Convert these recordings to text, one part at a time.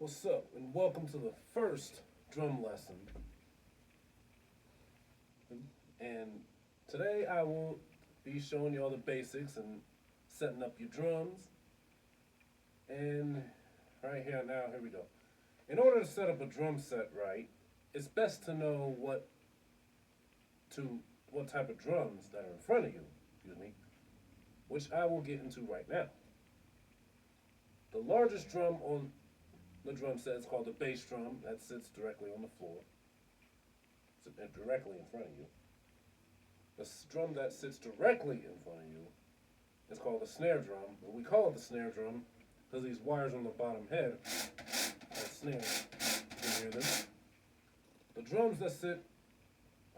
What's up, and welcome to the first drum lesson. And today I will be showing you all the basics and setting up your drums. And right here now, here we go. In order to set up a drum set right, it's best to know what type of drums that are in front of you, excuse me, which I will get into right now. The largest drum on the drum set is called the bass drum. That sits directly on the floor, directly in front of you. The drum that sits directly in front of you is called the snare drum. And we call it the snare drum because these wires on the bottom head are snares. You can hear them. The drums that sit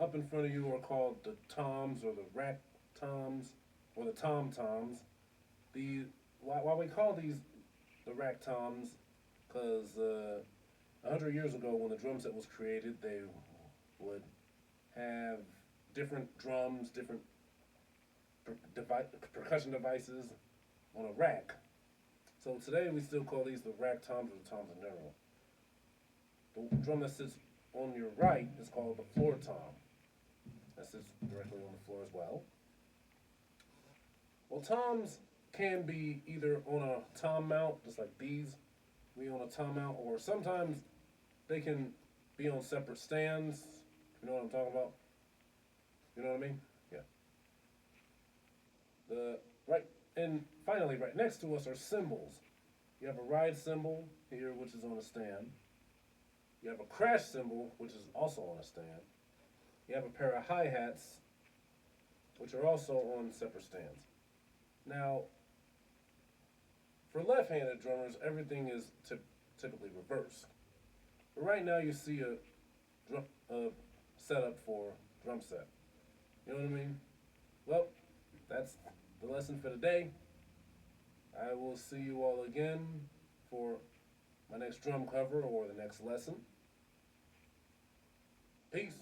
up in front of you are called the toms or the rack toms or the tom toms. Why we call these the rack toms? Because 100 years ago, when the drum set was created, they would have different drums, different percussion devices on a rack. So today we still call these the rack toms or the toms in general. The drum that sits on your right is called the floor tom. That sits directly on the floor as well. Well, toms can be either on a tom mount, just like these, be on a tom mount, or sometimes they can be on separate stands. You know what I'm talking about? You know what I mean? Yeah. And finally, right next to us are cymbals. You have a ride cymbal here, which is on a stand. You have a crash cymbal, which is also on a stand. You have a pair of hi-hats, which are also on separate stands. Now, for left-handed drummers, everything is typically reversed. But right now, you see a setup for drum set. You know what I mean? Well, that's the lesson for today. I will see you all again for my next drum cover or the next lesson. Peace.